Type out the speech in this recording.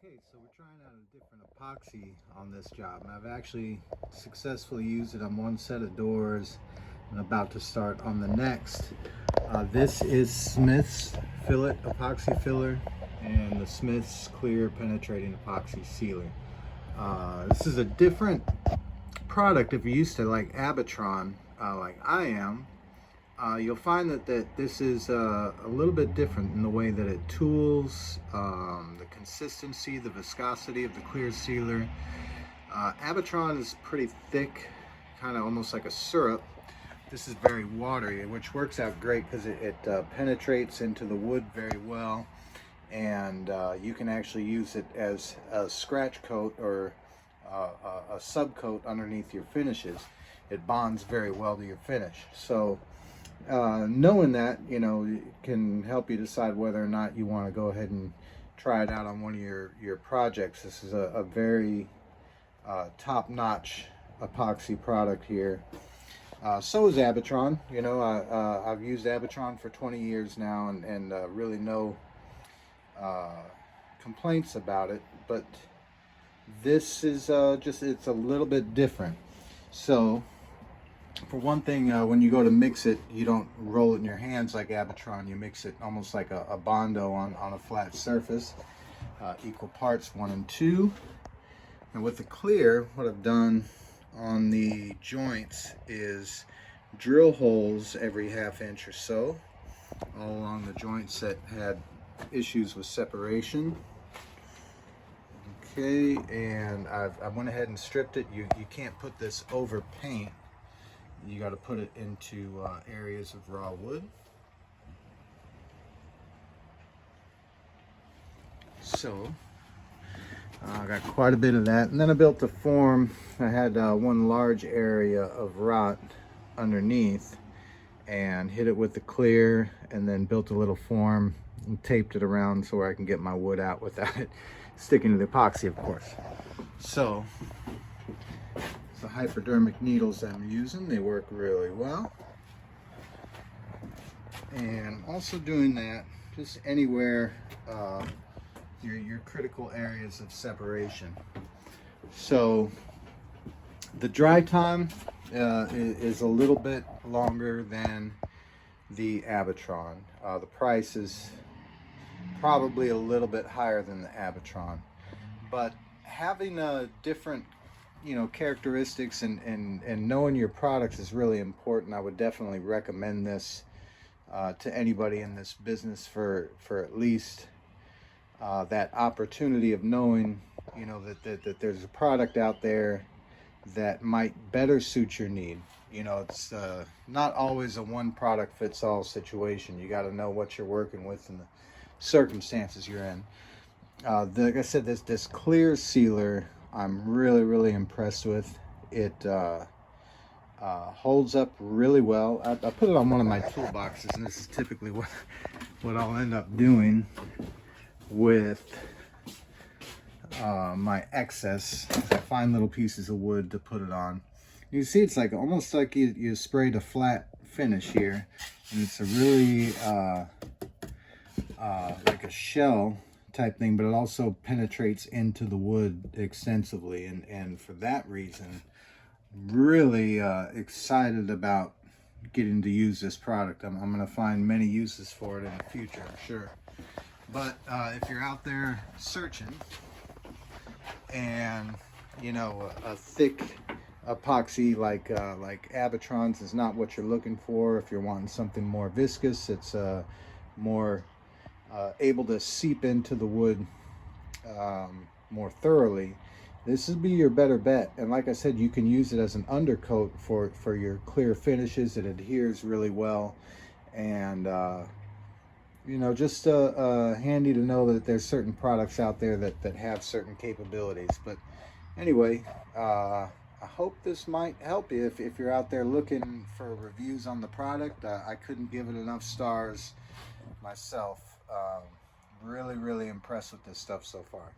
Okay, so we're trying out a different epoxy on this job, and I've actually successfully used it on one set of doors and about to start on the next. This is Smith's Fillet Epoxy Filler and the Smith's Clear Penetrating Epoxy Sealer. This is a different product. If you're used to like Abitron, like I am, you'll find that this is a little bit different in the way that it tools, the consistency, the viscosity of the clear sealer. Abitron is pretty thick, kind of almost like a syrup. This is very watery, which works out great because it penetrates into the wood very well, and you can actually use it as a scratch coat or a subcoat underneath your finishes. It bonds very well to your finish. So knowing that, you know, it can help you decide whether or not you want to go ahead and try it out on one of your projects. This is a very top-notch epoxy product here. So is Abitron. You know, I've used Abitron for 20 years now and really no complaints about it, but this is it's a little bit different. So for one thing, when you go to mix it, you don't roll it in your hands like Abitron. You mix it almost like a Bondo on a flat surface, equal parts 1 and 2. And with the clear, what I've done on the joints is drill holes every ½ inch or so all along the joints that had issues with separation. Okay, and I went ahead and stripped it. You can't put this over paint. You got to put it into areas of raw wood. So I got quite a bit of that, and then I built a form. I had one large area of rot underneath and hit it with the clear, and then built a little form and taped it around so where I can get my wood out without it sticking to the epoxy, of course. So the hypodermic needles I'm using, they work really well. And I'm also doing that just anywhere your critical areas of separation. So the dry time is a little bit longer than the Abitron. The price is probably a little bit higher than the Abitron, but having a different characteristics and knowing your products is really important. I would definitely recommend this to anybody in this business for at least that opportunity of knowing that there's a product out there that might better suit your need. It's not always a one product fits all situation. You got to know what you're working with and the circumstances you're in. Like I said, this clear sealer I'm really impressed with. It holds up really well. I put it on one of my toolboxes, and this is typically what I'll end up doing with my excess. I find little pieces of wood to put it on. You see, it's like almost like you sprayed a flat finish here, and it's a really like a shell type thing, but it also penetrates into the wood extensively, and for that reason, really excited about getting to use this product. I'm going to find many uses for it in the future, I'm sure. But if you're out there searching and a thick epoxy like Abitron's is not what you're looking for, if you're wanting something more viscous, it's more able to seep into the wood more thoroughly, this would be your better bet. And like I said, you can use it as an undercoat for your clear finishes. It adheres really well, and just handy to know that there's certain products out there that have certain capabilities. But anyway, I hope this might help you if you're out there looking for reviews on the product. I couldn't give it enough stars myself. Really impressed with this stuff so far.